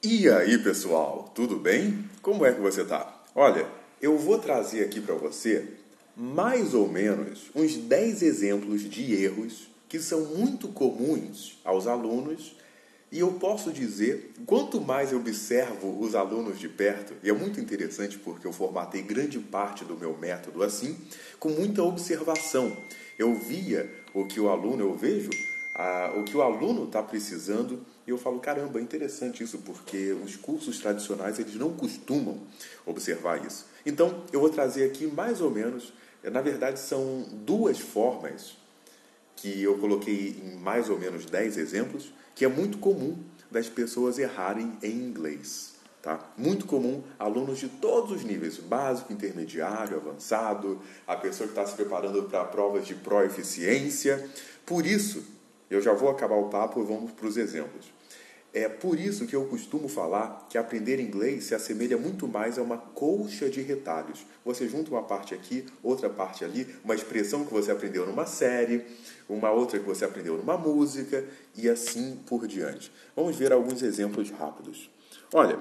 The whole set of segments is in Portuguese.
E aí, pessoal, tudo bem? Como é que você tá? Olha, eu vou trazer aqui para você mais ou menos uns 10 exemplos de erros que são muito comuns aos alunos e eu posso dizer, quanto mais eu observo os alunos de perto, e é muito interessante porque eu formatei grande parte do meu método assim, com muita observação. Eu via o que o aluno, eu vejo o que o aluno está precisando e eu falo, caramba, é interessante isso, porque os cursos tradicionais eles não costumam observar isso. Então, eu vou trazer aqui mais ou menos, na verdade são duas formas que eu coloquei em mais ou menos 10 exemplos, que é muito comum das pessoas errarem em inglês. Tá? Muito comum, alunos de todos os níveis, básico, intermediário, avançado, a pessoa que está se preparando para provas de proeficiência. Por isso, eu já vou acabar o papo e vamos para os exemplos. É por isso que eu costumo falar que aprender inglês se assemelha muito mais a uma colcha de retalhos. Você junta uma parte aqui, outra parte ali, uma expressão que você aprendeu numa série, uma outra que você aprendeu numa música e assim por diante. Vamos ver alguns exemplos rápidos. Olha,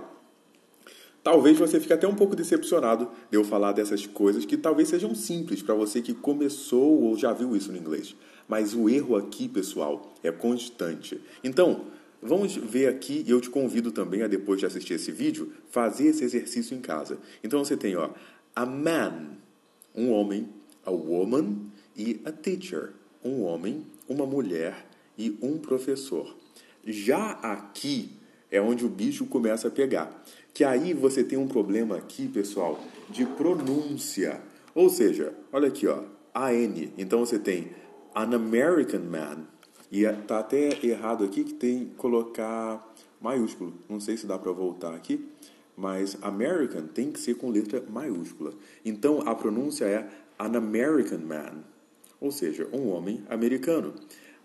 talvez você fique até um pouco decepcionado de eu falar dessas coisas que talvez sejam simples para você que começou ou já viu isso no inglês. Mas o erro aqui, pessoal, é constante. Então, vamos ver aqui, e eu te convido também a, depois de assistir esse vídeo, fazer esse exercício em casa. Então você tem, a man, um homem, a woman e a teacher, um homem, uma mulher e um professor. Já aqui é onde o bicho começa a pegar. Que aí você tem um problema aqui, pessoal, de pronúncia. Ou seja, olha aqui, AN. Então você tem an American man. E tá até errado aqui que tem que colocar maiúsculo. Não sei se dá para voltar aqui, mas American tem que ser com letra maiúscula. Então a pronúncia é an American man. Ou seja, um homem americano.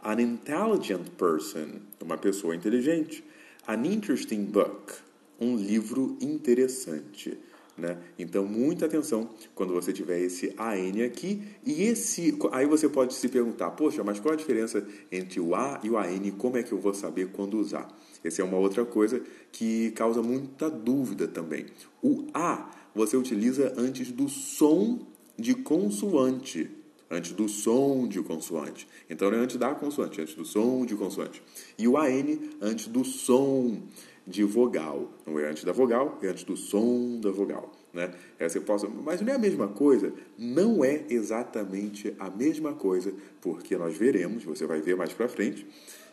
An intelligent person, uma pessoa inteligente. An interesting book, um livro interessante. Né? Então, muita atenção quando você tiver esse AN aqui. E aí você pode se perguntar, poxa, mas qual a diferença entre o A e o AN? Como é que eu vou saber quando usar? Essa é uma outra coisa que causa muita dúvida também. O A você utiliza antes do som de consoante. Antes do som de consoante. Então, não é antes da consoante, antes do som de consoante. E o AN antes do som de vogal. Não é antes da vogal, é antes do som da vogal. Né? Mas não é a mesma coisa? Não é exatamente a mesma coisa, porque nós veremos, você vai ver mais pra frente,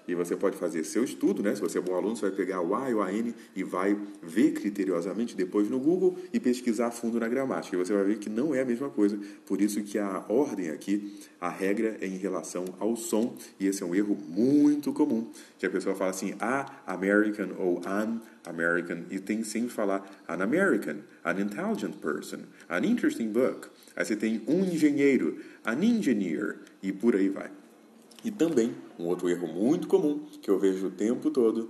e você pode fazer seu estudo, né? Se você é bom aluno, você vai pegar o A e o AN e vai ver criteriosamente depois no Google e pesquisar a fundo na gramática. E você vai ver que não é a mesma coisa. Por isso que a ordem aqui, a regra é em relação ao som. E esse é um erro muito comum. Que a pessoa fala assim, a American ou an American. E tem que sempre falar an American, an intelligent person, an interesting book. Aí você tem um engenheiro, an engineer. E por aí vai. E também, um outro erro muito comum, que eu vejo o tempo todo,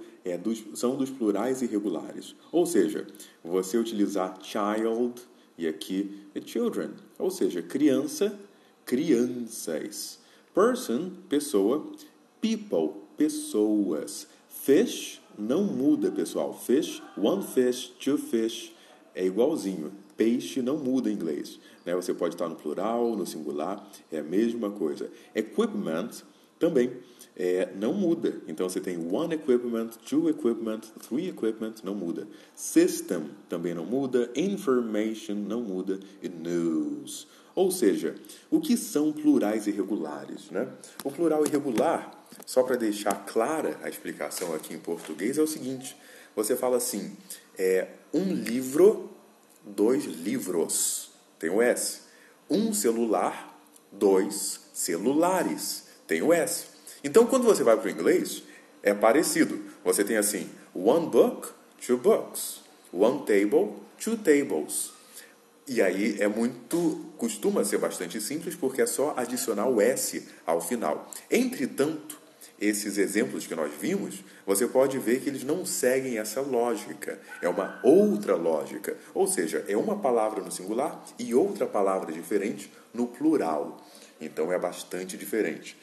são dos plurais irregulares. Ou seja, você utilizar child e aqui é children. Ou seja, criança, crianças. Person, pessoa. People, pessoas. Fish, não muda, pessoal. Fish, one fish, two fish, é igualzinho. Peixe não muda em inglês. Né? Você pode estar no plural, no singular, é a mesma coisa. Equipment também não muda. Então você tem one equipment, two equipment, three equipment, não muda. System também não muda. Information não muda. E news. Ou seja, o que são plurais irregulares? Né? O plural irregular, só para deixar clara a explicação aqui em português, é o seguinte. Você fala assim, um livro, dois livros. Tem o S. Um celular, dois celulares. Tem o S. Então, quando você vai para o inglês, é parecido. Você tem assim, one book, two books. One table, two tables. E aí costuma ser bastante simples, porque é só adicionar o S ao final. Entretanto, esses exemplos que nós vimos, você pode ver que eles não seguem essa lógica. É uma outra lógica. Ou seja, é uma palavra no singular e outra palavra diferente no plural. Então, é bastante diferente.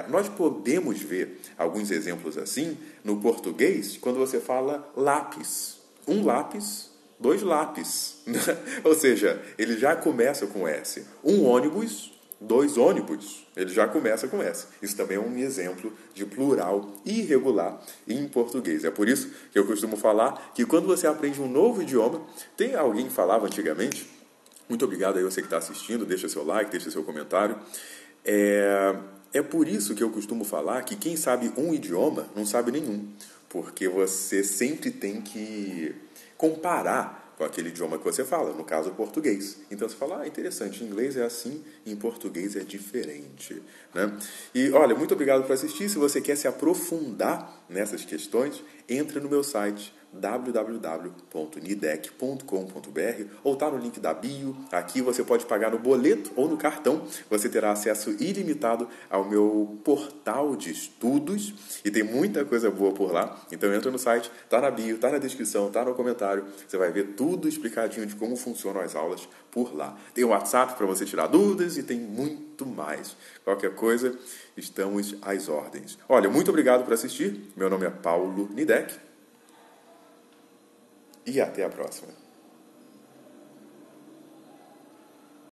Nós podemos ver alguns exemplos assim no português quando você fala lápis. Um lápis, dois lápis. Ou seja, ele já começa com S. Um ônibus, dois ônibus. Ele já começa com S. Isso também é um exemplo de plural irregular em português. É por isso que eu costumo falar que quando você aprende um novo idioma, tem alguém que falava antigamente, muito obrigado aí você que está assistindo, deixa seu like, deixa seu comentário. É por isso que eu costumo falar que quem sabe um idioma não sabe nenhum, porque você sempre tem que comparar com aquele idioma que você fala, no caso o português. Então você fala, interessante, em inglês é assim, em português é diferente. Né? E olha, muito obrigado por assistir. Se você quer se aprofundar nessas questões, entre no meu site www.nidec.com.br ou está no link da bio. Aqui você pode pagar no boleto ou no cartão. Você terá acesso ilimitado ao meu portal de estudos e tem muita coisa boa por lá. Então entra no site, está na bio, está na descrição, está no comentário. Você vai ver tudo explicadinho de como funcionam as aulas por lá. Tem o WhatsApp para você tirar dúvidas e tem muito mais. Qualquer coisa, estamos às ordens. Olha, muito obrigado por assistir. Meu nome é Paulo Nidec. E até a próxima.